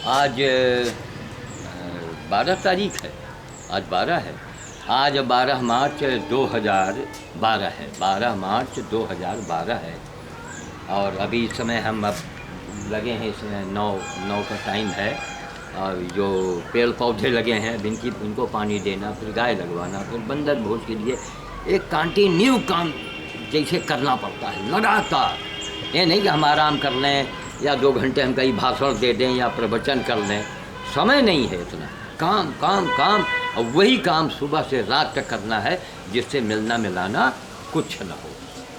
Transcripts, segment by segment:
आज 12 तारीख है, आज 12 है। आज 12 मार्च 2012 है, 12 मार्च 2012 है। और अभी इस समय हम अब लगे हैं, इसमें 9 का टाइम है। और जो पेड़ पौधे लगे हैं इनको पानी देना, फिर गाय लगवाना, फिर बंदर भोज के लिए एक कंटिन्यू काम जैसे करना पड़ता है लगातार। ये नहीं कि हम आराम कर लें या 2 घंटे हम कहीं भाषण दे दें या प्रवचन कर लें, समय नहीं है इतना। काम काम काम, और वही काम सुबह से रात तक करना है, जिससे मिलना मिलाना कुछ न हो,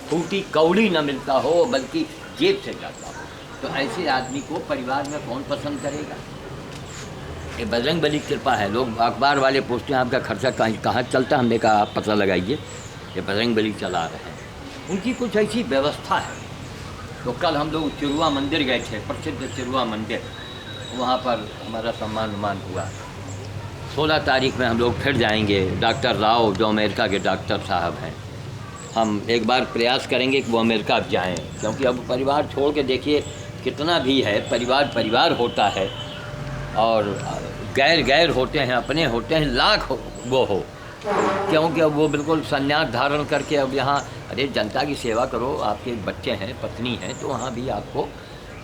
फूटी कौड़ी न मिलता हो, बल्कि जेब से जाता हो। तो ऐसे आदमी को परिवार में कौन पसंद करेगा? ये बजरंग बली की कृपा है। लोग अखबार वाले पूछते हैं आपका खर्चा कहाँ चलता है, हमने कहा आप पता लगाइए, ये बजरंग बली चला रहे हैं। उनकी कुछ ऐसी व्यवस्था है। तो कल हम लोग चिरुआ मंदिर गए थे, प्रसिद्ध चिरुआ मंदिर, वहाँ पर हमारा सम्मान हुआ। 16 तारीख में हम लोग फिर जाएंगे। डॉक्टर राव जो अमेरिका के डॉक्टर साहब हैं, हम एक बार प्रयास करेंगे कि वो अमेरिका जाएं, क्योंकि अब परिवार छोड़ के देखिए कितना भी है, परिवार होता है और गैर होते हैं, अपने होते हैं, लाख वो हो, क्योंकि अब वो बिल्कुल संन्यास धारण करके अब यहाँ, अरे जनता की सेवा करो, आपके बच्चे हैं, पत्नी हैं, तो वहाँ भी आपको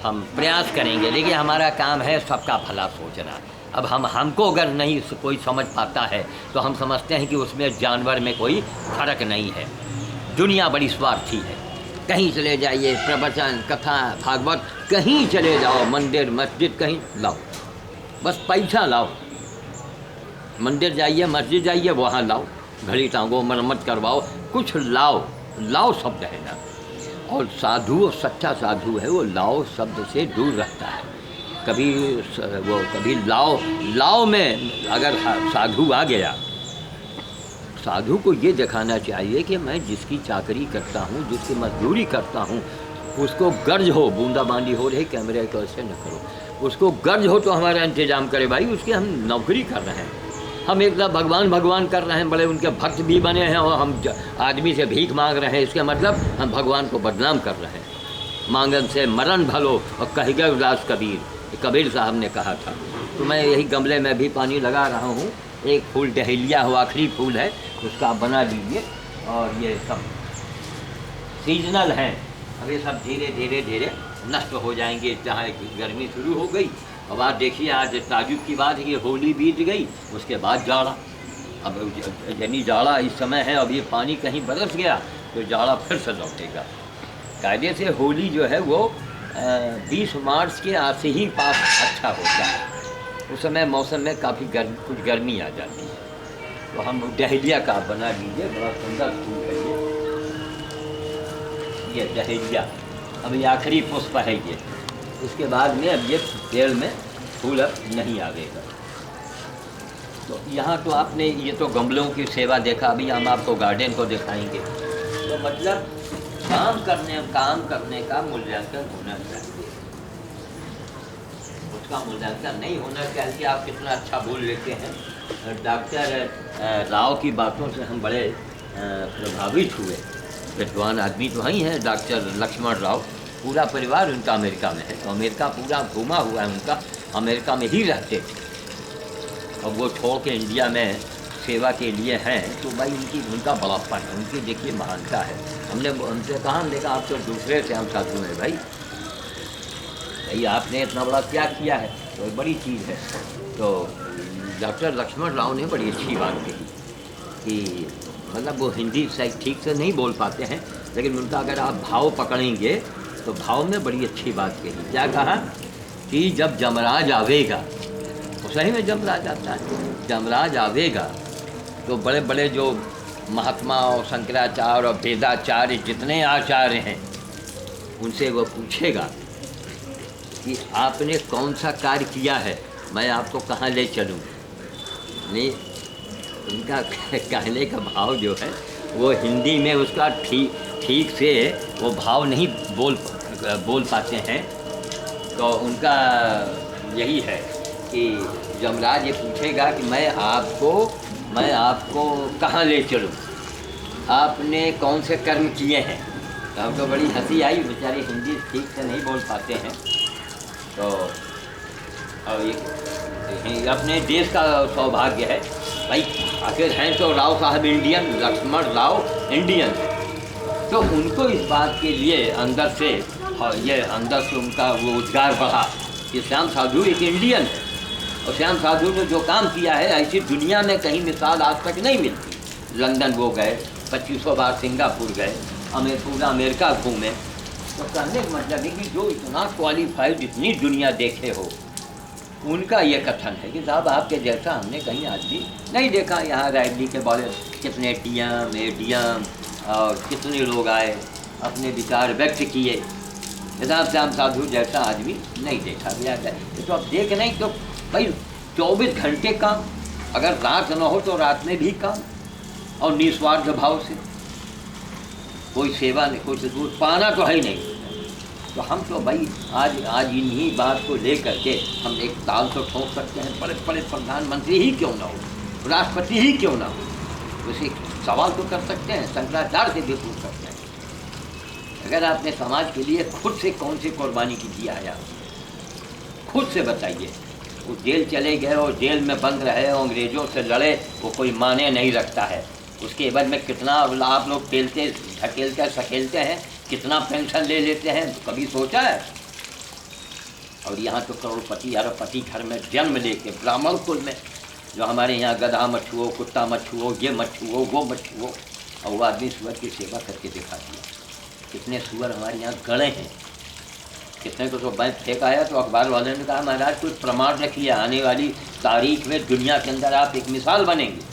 हम प्रयास करेंगे। लेकिन हमारा काम है सबका भला सोचना। अब हमको अगर नहीं कोई समझ पाता है तो हम समझते हैं कि उसमें जानवर में कोई फर्क नहीं है। दुनिया बड़ी स्वार्थी है। कहीं चले जाइए, प्रवचन, कथा, भागवत, कहीं चले जाओ, मंदिर मस्जिद कहीं लाओ, बस पैसा लाओ। मंदिर जाइए, मस्जिद जाइए, वहाँ लाओ, घड़ी टांगो, मरम्मत करवाओ, कुछ लाओ शब्द है ना। और साधु, सच्चा साधु है वो लाओ शब्द से दूर रहता है। कभी लाओ में अगर साधु आ गया, साधु को ये दिखाना चाहिए कि मैं जिसकी चाकरी करता हूँ, जिसकी मजदूरी करता हूँ, उसको गर्ज हो, बूंदाबांदी हो रही, कैमरे को ऐसे न करो, उसको गर्ज हो तो हमारा इंतजाम करे। भाई उसकी हम नौकरी कर रहे हैं, हम एक तरफ भगवान कर रहे हैं, बड़े उनके भक्त भी बने हैं, और हम आदमी से भीख मांग रहे हैं, इसका मतलब हम भगवान को बदनाम कर रहे हैं। मांगन से मरण भलो और कह गए उदास कबीर साहब ने कहा था। तो मैं यही गमले में भी पानी लगा रहा हूँ। एक फूल डहेलिया हो, आखिरी फूल है, उसका आप बना लीजिए। और ये सब सीजनल हैं, अब ये सब धीरे धीरे नष्ट हो जाएंगे, जहाँ गर्मी शुरू हो गई। अब आप देखिए, आज ताजुब की बात है कि होली बीत गई, उसके बाद जाड़ा। अब यानी जाड़ा इस समय है, अब ये पानी कहीं बरस गया तो जाड़ा फिर से लौटेगा। कायदे से होली जो है वो 20 मार्च के आस ही पास अच्छा होता है। उस समय मौसम में काफ़ी कुछ गर्मी आ जाती है। तो हम डहेलिया का बना लीजिए, बड़ा सुंदर फूल है ये डहेलिया। अब ये आखिरी पुष्प है ये, उसके बाद में अब ये पेड़ में फूल अब नहीं आवेगा। तो यहाँ तो आपने ये तो गमलों की सेवा देखा, अभी हम आपको गार्डन को दिखाएंगे। तो मतलब काम करने का मूल्यांकन होना चाहिए, उसका मूल्यांकन नहीं होना चाहिए। आप कितना अच्छा बोल लेते हैं। डॉक्टर राव की बातों से हम बड़े प्रभावित हुए। विद्वान आदमी तो ही हैं, डॉक्टर लक्ष्मण राव, पूरा परिवार उनका अमेरिका में है, तो अमेरिका पूरा घूमा हुआ है उनका, अमेरिका में ही रहते थे। अब वो छोड़ के इंडिया में सेवा के लिए हैं, तो भाई उनका बड़प्पन है, उनकी देखिए महानता है। हमने उनसे कहा, हमने कहा आप तो दूसरे से हम साधु हैं भाई आपने इतना बड़ा त्याग किया है, तो बड़ी चीज़ है। तो डॉक्टर लक्ष्मण राव ने बड़ी अच्छी बात कही कि मतलब वो हिंदी सही ठीक से नहीं बोल पाते हैं, लेकिन उनका अगर आप भाव पकड़ेंगे तो भाव में बड़ी अच्छी बात कही। क्या कहा कि जब जमराज आवेगा, तो सही में जमराज आता है, जमराज आवेगा तो बड़े बड़े जो महात्मा और शंकराचार्य और वेदाचार्य जितने आचार्य हैं, उनसे वो पूछेगा कि आपने कौन सा कार्य किया है, मैं आपको कहाँ ले चलूँ। नहीं, उनका कहने का भाव जो है वो हिंदी में उसका ठीक से वो भाव नहीं बोल पाते हैं। तो उनका यही है कि यमराज ये पूछेगा कि मैं आपको कहाँ ले चलूँ, आपने कौन से कर्म किए हैं। तो हमको बड़ी हंसी आई, बेचारे हिंदी ठीक से नहीं बोल पाते हैं। तो और ये अपने देश का सौभाग्य है भाई। आखिर हैं तो राव साहब इंडियन, लक्ष्मण राव इंडियन, तो उनको इस बात के लिए अंदर से, और ये अंदर से उनका वो उद्गार बढ़ा कि श्याम साधु एक इंडियन है। और श्याम साधु ने जो काम किया है ऐसी दुनिया में कहीं मिसाल आज तक नहीं मिलती। लंदन वो गए, 2500 बार सिंगापुर गए, पूरा अमेरिका घूमे। तो कहने का मतलब है कि जो इतना क्वालिफाइड इतनी दुनिया देखे हो, उनका ये कथन है कि साहब आपके जैसा हमने कहीं आदमी नहीं देखा। यहाँ रायबली के बोले कितने डीएम एडीएम और कितने लोग आए, अपने विचार व्यक्त किए, जनाब श्याम साधु जैसा आदमी नहीं देखा गया है। तो अब देख नहीं तो भाई 24 घंटे काम, अगर रात न हो तो रात में भी काम, और निस्वार्थ भाव से कोई सेवा नहीं, कोई दूध पाना तो है ही नहीं। तो हम तो भाई आज इन्हीं बात को लेकर के हम एक ताल तो ठोक सकते हैं, बड़े बड़े प्रधानमंत्री ही क्यों ना हो, राष्ट्रपति ही क्यों ना हो, उसे सवाल तो कर सकते हैं, शंकराचार्य से भी पूछ सकते हैं। अगर आपने समाज के लिए खुद से कौन सी कुर्बानी की दिया है, आप खुद से बताइए। वो जेल चले गए और जेल में बंद रहे, अंग्रेज़ों से लड़े, वो कोई माने नहीं रखता है। उसके बाद में कितना आप लोग पेलते धकेलते सकेलते हैं, कितना पेंशन ले लेते हैं, तो कभी सोचा है? और यहाँ तो करोड़पति अरबपति घर में जन्म लेके ब्राह्मण कुल में, जो हमारे यहाँ गधा मत छुओ, कुत्ता मत छुओ, ये मत छुओ, वो मत छुओ, और वो आदमी सुअर की सेवा करके दिखा दिया। कितने सुअर हमारे यहाँ गड़े हैं, कितने को तो बैंक फेंक आया। तो अखबार वाले ने कहा महाराज कुछ प्रमाण रखिए, आने वाली तारीख में दुनिया के अंदर आप एक मिसाल बनेंगे।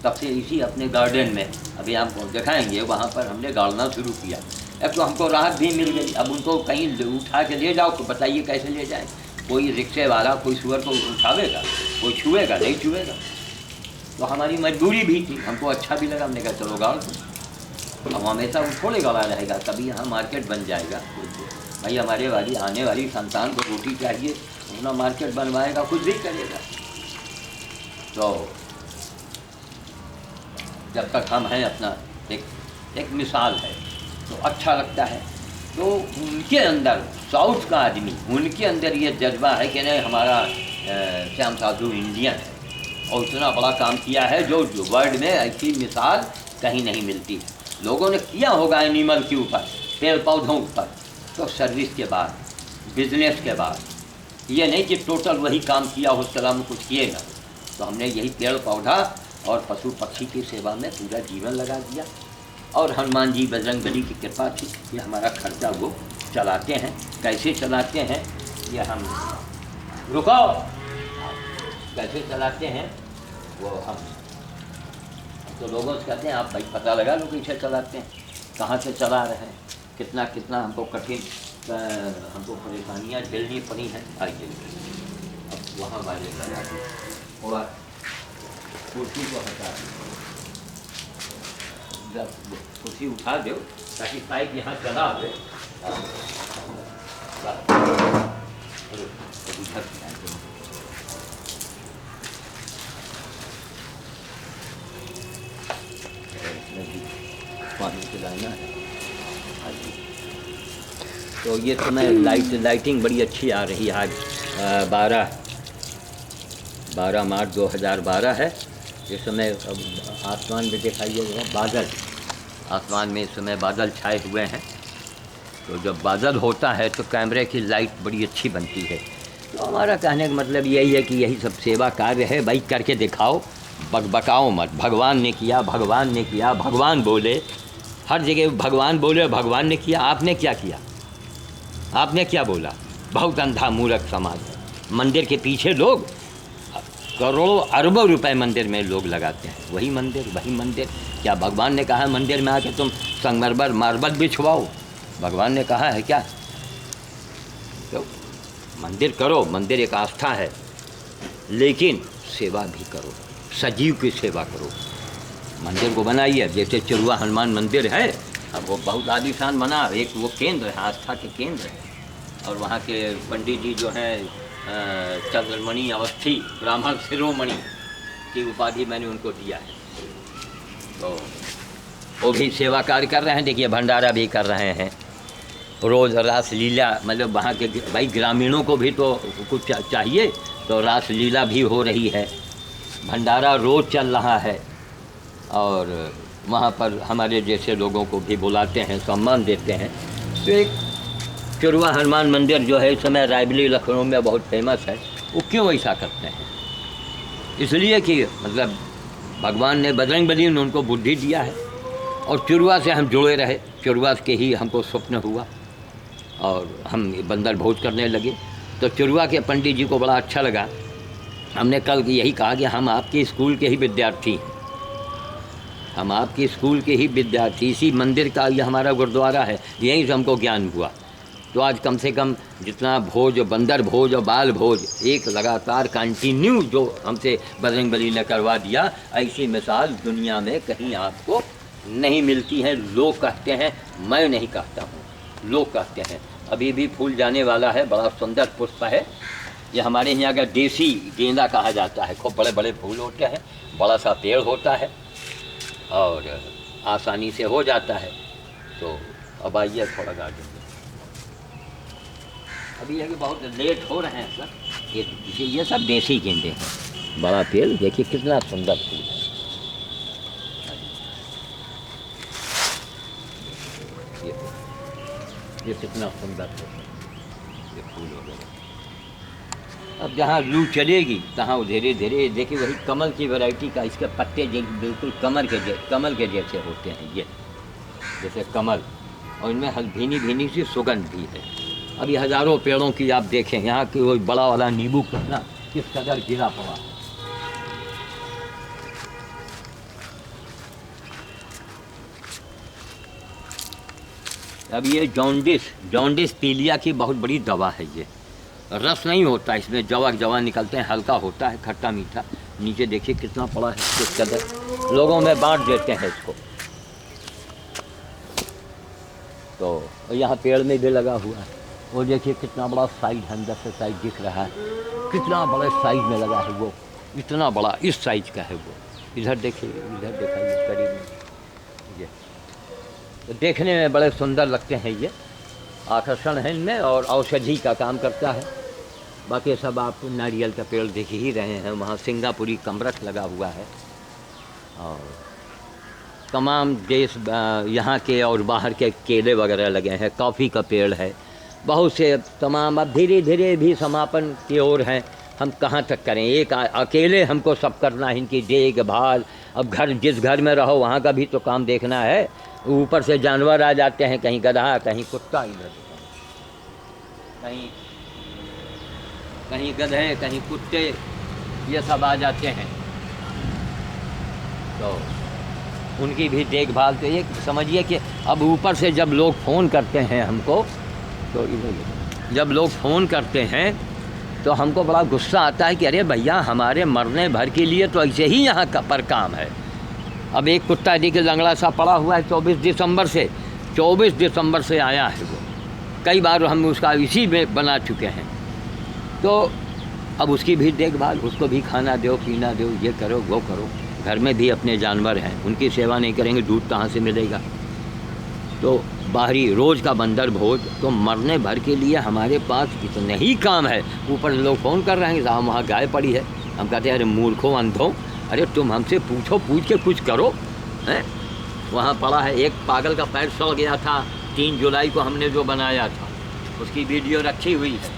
तब से इसी अपने गार्डन में अभी आपको दिखाएंगे, वहाँ पर हमने गाड़ना शुरू किया। अब तो हमको राहत भी मिल गई। अब उनको कहीं उठा के ले जाओ तो बताइए कैसे ले जाए। कोई रिक्शे वाला कोई सुअर को उठावेगा, कोई छुएगा नहीं छुएगा। तो हमारी मजबूरी भी थी, हमको अच्छा भी लगा, हमने कहा चलो गाड़ दो। अब हमेशा वो थोड़े गड़ा रहेगा, कभी यहाँ मार्केट बन जाएगा। भाई हमारे वाली आने वाली संतान को रोटी चाहिए, अपना मार्केट बनवाएगा, कुछ भी करेगा। तो जब तक हम हैं अपना एक मिसाल है तो अच्छा लगता है। तो उनके अंदर साउथ का आदमी, उनके अंदर ये जज्बा है कि नहीं हमारा श्याम साधु इंडियन है और इतना बड़ा काम किया है जो वर्ल्ड में ऐसी मिसाल कहीं नहीं मिलती। लोगों ने किया होगा एनिमल के ऊपर, पेड़ पौधों पर, तो सर्विस के बाद, बिजनेस के बाद, ये नहीं कि टोटल वही काम किया हो सलाम कुछ किए ना। तो हमने यही पेड़ पौधा और पशु पक्षी की सेवा में पूरा जीवन लगा दिया। और हनुमान जी बजरंगबली की कृपा थी कि हमारा खर्चा वो चलाते हैं। कैसे चलाते हैं ये हम रुको, कैसे चलाते हैं वो हम तो लोगों से कहते हैं आप भाई पता लगा लो कैसे चलाते हैं, कहाँ से चला रहे हैं, कितना कितना हमको कठिन हमको परेशानियाँ झेलनी पड़ी हैं। आइए अब वहाँ वाले और कुर्सी को हटा कुर्सी उठा दो ताकि पाइप यहाँ चला दे। पानी पिलाना है। तो ये समय लाइटिंग बड़ी अच्छी आ रही है। आज 12 मार्च 2012 है। इस समय आसमान में दिखाई दे रहा है बादल, आसमान में इस समय बादल छाए हुए हैं। तो जब बादल होता है तो कैमरे की लाइट बड़ी अच्छी बनती है। तो हमारा कहने का मतलब यही है कि यही सब सेवा कार्य है भाई, करके दिखाओ, बकबकाओ मत। भगवान ने किया, भगवान ने किया, भगवान बोले, हर जगह भगवान बोले, भगवान ने किया। आपने क्या किया? आपने क्या बोला? बहुत अंधा मूर्ख समाज है। मंदिर के पीछे लोग करोड़ों अरबों रुपए मंदिर में लोग लगाते हैं, वही मंदिर। क्या भगवान ने कहा है मंदिर में आके तुम संगमरमर मार्बल बिछवाओ? भगवान ने कहा है क्या? तो मंदिर करो, मंदिर एक आस्था है, लेकिन सेवा भी करो, सजीव की सेवा करो। मंदिर को बनाइए, जैसे चिरुआ हनुमान मंदिर है, अब वो बहुत आलीशान बना, एक वो केंद्र है, आस्था के केंद्र है। और वहाँ के पंडित जी जो हैं चंद्रमणि अवस्थी, ब्राह्मण शिरोमणि की उपाधि मैंने उनको दिया है। तो वो भी सेवा कार्य कर रहे हैं। देखिए भंडारा भी कर रहे हैं। रोज़ रास लीला, मतलब वहाँ के भाई ग्रामीणों को भी तो कुछ चाहिए, तो रास लीला भी हो रही है, भंडारा रोज़ चल रहा है। और वहाँ पर हमारे जैसे लोगों को भी बुलाते हैं, सम्मान देते हैं। तो एक चुरवा हनुमान मंदिर जो है इस समय रायबली लखनऊ में बहुत फेमस है। वो क्यों ऐसा करते हैं? इसलिए कि मतलब भगवान ने, बजरंगबली ने उनको बुद्धि दिया है, और चुरवा से हम जुड़े रहे, चुरवा के ही हमको स्वप्न हुआ और हम बंदर भोज करने लगे। तो चुरवा के पंडित जी को बड़ा अच्छा लगा। हमने कल यही कहा कि हम आपके स्कूल के ही विद्यार्थी हैं, हम आपके स्कूल के ही विद्यार्थी, इसी मंदिर का ये हमारा गुरुद्वारा है, यहीं से हमको ज्ञान हुआ। तो आज कम से कम जितना भोज, बंदर भोज और बाल भोज एक लगातार कंटिन्यू जो हमसे बजरंगबली ने करवा दिया, ऐसी मिसाल दुनिया में कहीं आपको नहीं मिलती है। लोग कहते हैं, मैं नहीं कहता हूँ, लोग कहते हैं। अभी भी फूल जाने वाला है, बड़ा सुंदर पुष्प है। ये हमारे यहाँ का देसी गेंदा कहा जाता है। खूब बड़े बड़े फूल होते हैं, बड़ा सा पेड़ होता है और आसानी से हो जाता है। तो अब आइए थोड़ा गार्डन में। अभी ये बहुत लेट हो रहे हैं सर। ये सब देसी गेंदे हैं। बड़ा पेड़ देखिए कितना सुंदर फूल है। ये कितना सुंदर है ये फूल वगैरह। अब जहाँ लू चलेगी तहाँ धीरे धीरे देखिए, वही कमल की वैरायटी का, इसके पत्ते बिल्कुल कमल के जैसे होते हैं ये, जैसे कमल, और इनमें भीनी भीनी सी सुगंध भी है। अभी हज़ारों पेड़ों की आप देखें, यहाँ की वो बड़ा वाला नींबू कितना किस कदर गिरा पड़ा है। अब ये जॉन्डिस पीलिया की बहुत बड़ी दवा है। ये रस नहीं होता इसमें, जवा निकलते हैं, हल्का होता है, खट्टा मीठा। नीचे देखिए कितना पड़ा है, किस कदर लोगों में बांट देते हैं इसको। तो यहाँ पेड़ में भी लगा हुआ है, वो देखिए कितना बड़ा साइज, अंदर से साइज दिख रहा है, कितना बड़े साइज में लगा है वो, इतना बड़ा, इस साइज का है वो। इधर देखिए, इधर दिखाइए करीब में। ये तो देखने में बड़े सुंदर लगते हैं, ये आकर्षण है इनमें, और औषधि का काम करता है। बाकी सब आप नारियल का पेड़ देख ही रहे हैं, वहाँ सिंगापुरी कमरख लगा हुआ है, और तमाम देश यहाँ के और बाहर के केले वगैरह लगे हैं, कॉफ़ी का पेड़ है, बहुत से तमाम। अब धीरे धीरे भी समापन की ओर हैं। हम कहाँ तक करें, एक अकेले हमको सब करना है, इनकी देखभाल। अब घर, जिस घर में रहो वहाँ का भी तो काम देखना है। ऊपर से जानवर आ जाते हैं, कहीं गधा, कहीं कुत्ता, इधर कहीं गधे, कहीं कुत्ते, ये सब आ जाते हैं। तो उनकी भी देखभाल। तो ये समझिए कि अब ऊपर से जब लोग फ़ोन करते हैं हमको, तो जब लोग फ़ोन करते हैं तो हमको बड़ा गुस्सा आता है कि अरे भैया, हमारे मरने भर के लिए तो ऐसे ही यहाँ पर काम है। अब एक कुत्ता देखिए लंगड़ा सा पड़ा हुआ है, 24 दिसंबर से आया है वो। कई बार हम उसका इसी में बना चुके हैं। तो अब उसकी भी देखभाल, उसको भी खाना दो, पीना दो, ये करो, वो करो। घर में भी अपने जानवर हैं, उनकी सेवा नहीं करेंगे, दूध कहाँ से मिलेगा। तो बाहरी रोज़ का बंदर भोज, तो मरने भर के लिए हमारे पास इतने ही काम है। ऊपर लोग फ़ोन कर रहे हैं, साहब वहाँ गाय पड़ी है। हम कहते हैं अरे मूर्खों, अंधों, अरे तुम हमसे पूछ के कुछ करो। हैं, वहाँ पड़ा है। एक पागल का पैर सड़ गया था, 3 जुलाई को हमने जो बनाया था, उसकी वीडियो रखी हुई है।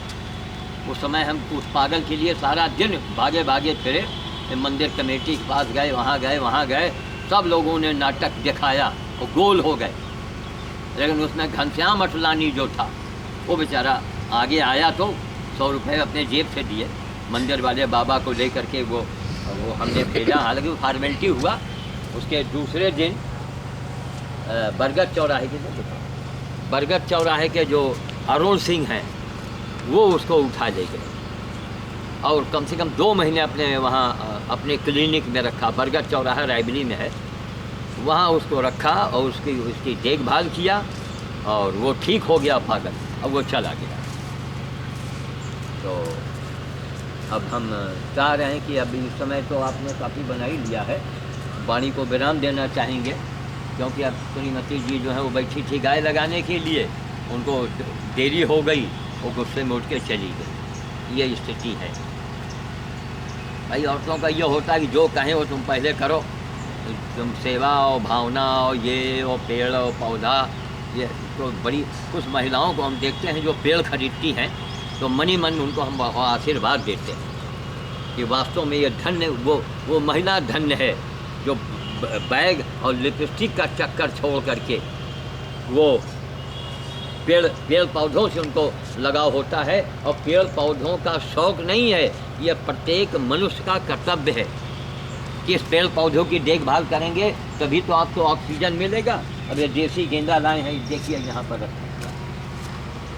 उस समय हम उस पागल के लिए सारा दिन भागे फिरे, मंदिर कमेटी के पास गए, वहाँ गए, सब लोगों ने नाटक दिखाया और गोल हो गए। लेकिन उसमें घनश्याम अटलानी जो था, वो बेचारा आगे आया तो 100 रुपये अपने जेब से दिए, मंदिर वाले बाबा को ले करके वो हमने भेजा। हालांकि वो फॉर्मेलिटी हुआ। उसके दूसरे दिन बरगद चौराहे के जो अरुण सिंह हैं, वो उसको उठा ले गए और कम से कम 2 महीने अपने वहाँ अपने क्लिनिक में रखा। बरगद चौराहा रायबली में है, वहाँ उसको रखा और उसकी देखभाल किया और वो ठीक हो गया पागल। अब वो चला गया। तो अब हम चाह रहे हैं कि अभी इस समय तो आपने काफ़ी बना ही लिया है, वाणी को विराम देना चाहेंगे, क्योंकि अब श्रीमती जी जो है वो बैठी थी गाय लगाने के लिए, उनको देरी हो गई, वो गुस्से में उठ के चली गई। ये स्थिति है भाई। औरतों का ये होता है कि जो कहें वो तुम पहले करो, तुम सेवा और भावना और ये और पेड़ और पौधा, ये तो बड़ी कुछ महिलाओं को हम देखते हैं जो पेड़ खरीदती हैं तो मनी मन उनको हम आशीर्वाद देते हैं कि वास्तव में ये धन्य, वो महिला धन्य है जो बैग और लिपस्टिक का चक्कर छोड़ करके वो पेड़ पौधों से उनको लगाव होता है। और पेड़ पौधों का शौक़ नहीं है, ये प्रत्येक मनुष्य का कर्तव्य है कि इस पेड़ पौधों की देखभाल करेंगे तभी तो आपको ऑक्सीजन मिलेगा। अब ये देसी गेंदा लाए हैं, देखिए यहाँ पर रखा,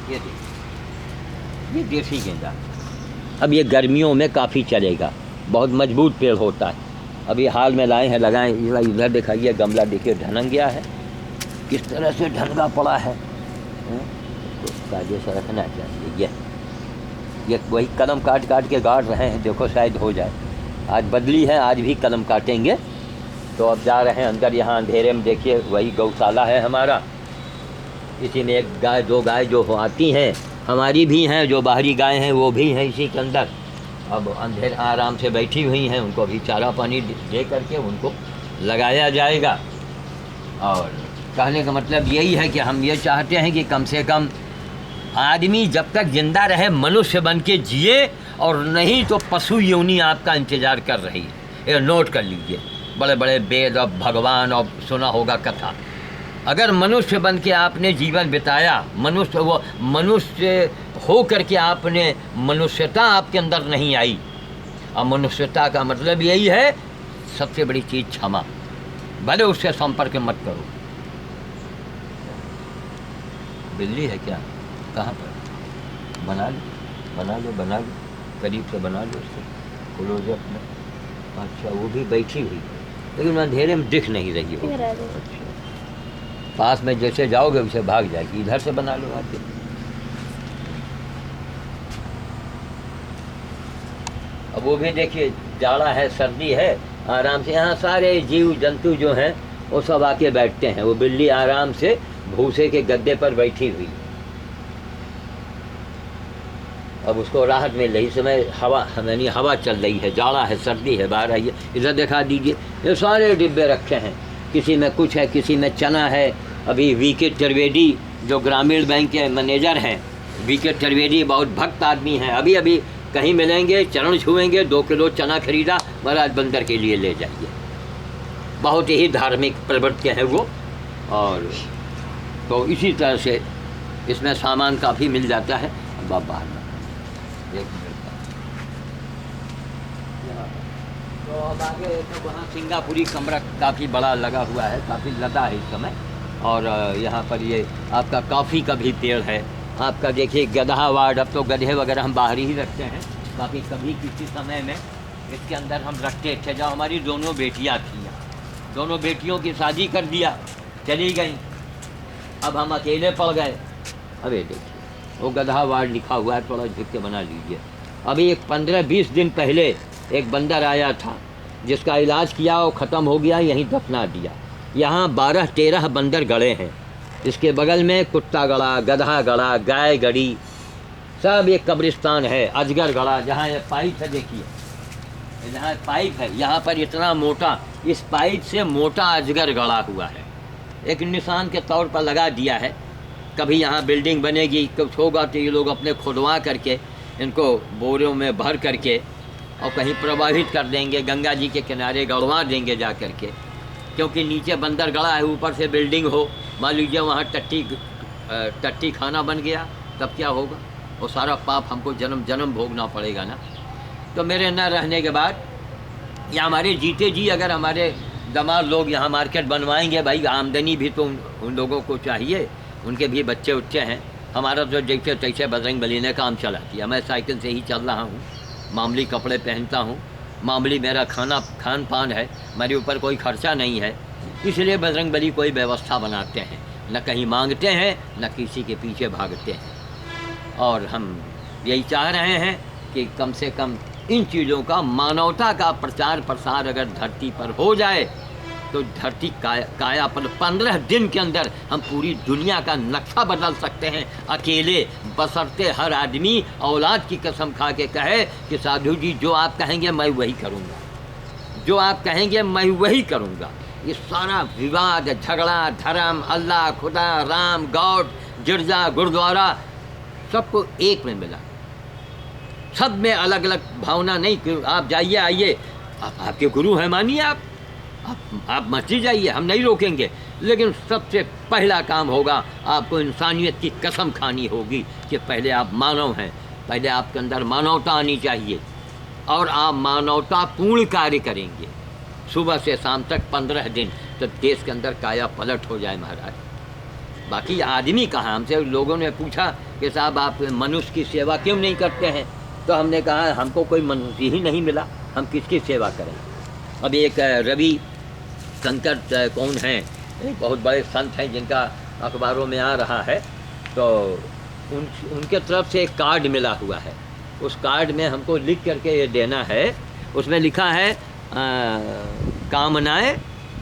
ये देखिए, ये देसी गेंदा। अब ये गर्मियों में काफ़ी चलेगा, बहुत मजबूत पेड़ होता है। अभी हाल में लाए हैं, लगाएं। इधर दिखाइए गमला, देखिए ढनंग गया है, किस तरह से ढनगा पड़ा है। तो कायदे से रखना चाहिए। ये वही कलम काट के गाड़ रहे हैं, देखो शायद हो जाए। आज बदली है, आज भी कलम काटेंगे। तो अब जा रहे हैं अंदर, यहाँ अंधेरे में देखिए वही गौशाला है हमारा। इसी में एक गाय, दो गाय जो आती हैं हमारी भी हैं, जो बाहरी गाय हैं वो भी हैं इसी के अंदर। अब अंधेरे आराम से बैठी हुई हैं, उनको भी चारा पानी दे करके उनको लगाया जाएगा। और कहने का मतलब यही है कि हम ये चाहते हैं कि कम से कम आदमी जब तक जिंदा रहे मनुष्य बन के जिए, और नहीं तो पशु योनि आपका इंतज़ार कर रही है। ये नोट कर लीजिए, बड़े बड़े वेद और भगवान और सुना होगा कथा। अगर मनुष्य बन के आपने जीवन बिताया, मनुष्य वो मनुष्य हो करके आपने मनुष्यता आपके अंदर नहीं आई। और मनुष्यता का मतलब यही है, सबसे बड़ी चीज़ क्षमा, भले उससे संपर्क मत करो। बिल्ली है क्या? कहाँ पर? बना लो, करीब से बना लो उसको, क्लोजअप में। अच्छा, वो भी बैठी हुई है लेकिन अंधेरे में दिख नहीं रही हो। अच्छा, पास में जैसे जाओगे उसे भाग जाएगी। इधर से बना लो आके। अब वो भी देखिए, जाड़ा है, सर्दी है, आराम से यहाँ सारे जीव जंतु जो हैं वो सब आके बैठते हैं। वो बिल्ली आराम से भूसे के गद्दे पर बैठी हुई। अब उसको राहत मिल रही। समय हवा, यानी हवा चल रही है, जाड़ा है, सर्दी है, बाहर आइए, इधर दिखा दीजिए। ये सारे डिब्बे रखे हैं, किसी में कुछ है, किसी में चना है। अभी वीके त्रिवेदी जो ग्रामीण बैंक के मैनेजर हैं, वीके त्रिवेदी बहुत भक्त आदमी हैं। अभी कहीं मिलेंगे, चरण छुएंगे, 2 किलो चना खरीदा, महाराज बंदर के लिए ले जाइए। बहुत ही धार्मिक प्रवृत्ति है वो। और तो इसी तरह से इसमें सामान काफ़ी मिल जाता है। अब आप बाहर तो अब आगे तो वहाँ सिंगापुरी कमरा काफ़ी बड़ा लगा हुआ है, काफ़ी लदा है इस समय। और यहाँ पर ये आपका कॉफ़ी का भी पेड़ है। आपका देखिए गधा वार्ड, अब तो गधे वगैरह हम बाहर ही रखते हैं, बाकी कभी किसी समय में इसके अंदर हम रखते थे। जब हमारी दोनों बेटियाँ थी, दोनों बेटियों की शादी कर दिया, चली गई, अब हम अकेले पड़ गए। अब ये देखिए वो गधा वार्ड लिखा हुआ है, थोड़ा झुक के बना लीजिए। अभी एक 15-20 दिन पहले एक बंदर आया था, जिसका इलाज किया, वो ख़त्म हो गया, यहीं दफना दिया। यहाँ 12-13 बंदर गड़े हैं। इसके बगल में कुत्ता गड़ा, गधा गड़ा, गाय गड़ी, सब एक कब्रिस्तान है। अजगर गड़ा, जहाँ ये पाइप है, देखिए जहाँ पाइप है, यहाँ पर इतना मोटा, इस पाइप से मोटा अजगर गड़ा हुआ है। एक निशान के तौर पर लगा दिया है। कभी यहाँ बिल्डिंग बनेगी, कुछ होगा तो ये लोग अपने खुदवा करके इनको बोरियों में भर करके और कहीं प्रवाहित कर देंगे, गंगा जी के किनारे गड़वा देंगे जा करके। क्योंकि नीचे बंदर गड़ा है, ऊपर से बिल्डिंग हो, मान लीजिए वहाँ टट्टी खाना बन गया, तब क्या होगा? वो सारा पाप हमको जन्म जन्म भोगना पड़ेगा ना। तो मेरे न रहने के बाद या हमारे जीते जी अगर हमारे दामाद लोग यहाँ मार्केट बनवाएंगे, भाई आमदनी भी तो उन लोगों को चाहिए, उनके भी बच्चे उच्चे हैं। हमारा तो जैसे तैसे बजरंगबली ने काम चला दिया। मैं साइकिल से ही चल रहा हूँ, मामूली कपड़े पहनता हूँ, मामूली मेरा खान पान है, मेरे ऊपर कोई खर्चा नहीं है। इसलिए बजरंगबली कोई व्यवस्था बनाते हैं, न कहीं मांगते हैं, न किसी के पीछे भागते हैं। और हम यही चाह रहे हैं कि कम से कम इन चीज़ों का, मानवता का प्रचार प्रसार अगर धरती पर हो जाए तो धरती काया पर 15 दिन के अंदर हम पूरी दुनिया का नक्शा बदल सकते हैं अकेले, बशर्ते हर आदमी औलाद की कसम खा के कहे कि साधु जी जो आप कहेंगे मैं वही करूँगा, जो आप कहेंगे मैं वही करूँगा। ये सारा विवाद, झगड़ा, धर्म, अल्लाह, खुदा, राम, गॉड, गिरजा, गुरुद्वारा सबको एक में मिला। सब में अलग अलग भावना नहीं कि आप जाइए आइए, आपके गुरु हैं मानिए, आप मस्जिद जाइए, हम नहीं रोकेंगे, लेकिन सबसे पहला काम होगा आपको इंसानियत की कसम खानी होगी कि पहले आप मानव हैं, पहले आपके अंदर मानवता आनी चाहिए और आप मानवतापूर्ण कार्य करेंगे सुबह से शाम तक 15 दिन, तो देश के अंदर काया पलट हो जाए महाराज। बाकी आदमी कहाँ, हमसे लोगों ने पूछा कि साहब आप मनुष्य की सेवा क्यों नहीं करते हैं, तो हमने कहा हमको कोई मनुष्य ही नहीं मिला, हम किसकी सेवा करें। अब एक रवि शंकर कौन हैं, एक बहुत बड़े संत हैं जिनका अखबारों में आ रहा है, तो उनके तरफ से एक कार्ड मिला हुआ है। उस कार्ड में हमको लिख करके ये देना है, उसमें लिखा है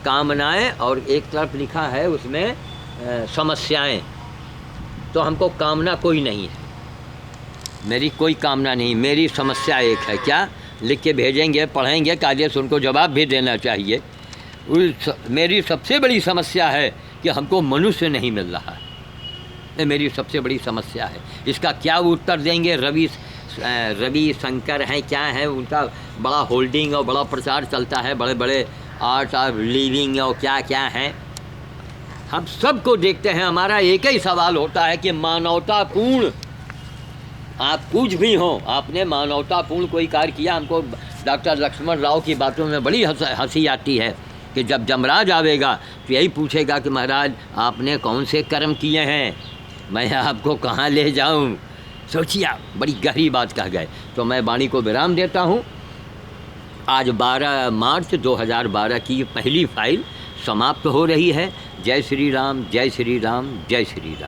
कामनाएं और एक तरफ लिखा है उसमें समस्याएं। तो हमको कामना कोई नहीं है, मेरी कोई कामना नहीं, मेरी समस्या एक है। क्या लिख के भेजेंगे, पढ़ेंगे, कायदे से उनको जवाब भी देना चाहिए। मेरी सबसे बड़ी समस्या है कि हमको मनुष्य नहीं मिल रहा है, ये मेरी सबसे बड़ी समस्या है। इसका क्या उत्तर देंगे? रवि शंकर हैं, क्या है उनका बड़ा होल्डिंग और बड़ा प्रचार चलता है, बड़े बड़े आर्ट ऑफ लिविंग और क्या क्या हैं। हम सबको देखते हैं, हमारा एक ही सवाल होता है कि मानवतापूर्ण, आप कुछ भी हो, आपने मानवतापूर्ण कोई कार्य किया। हमको डॉक्टर लक्ष्मण राव की बातों में बड़ी हंसी आती है कि जब जमराज आवेगा तो यही पूछेगा कि महाराज आपने कौन से कर्म किए हैं, मैं आपको कहाँ ले जाऊँ। सोचिए, बड़ी गहरी बात कह गए। तो मैं वाणी को विराम देता हूँ। आज 12 मार्च 2012 की पहली फाइल समाप्त हो रही है। जय श्री राम, जय श्री राम, जय श्री राम।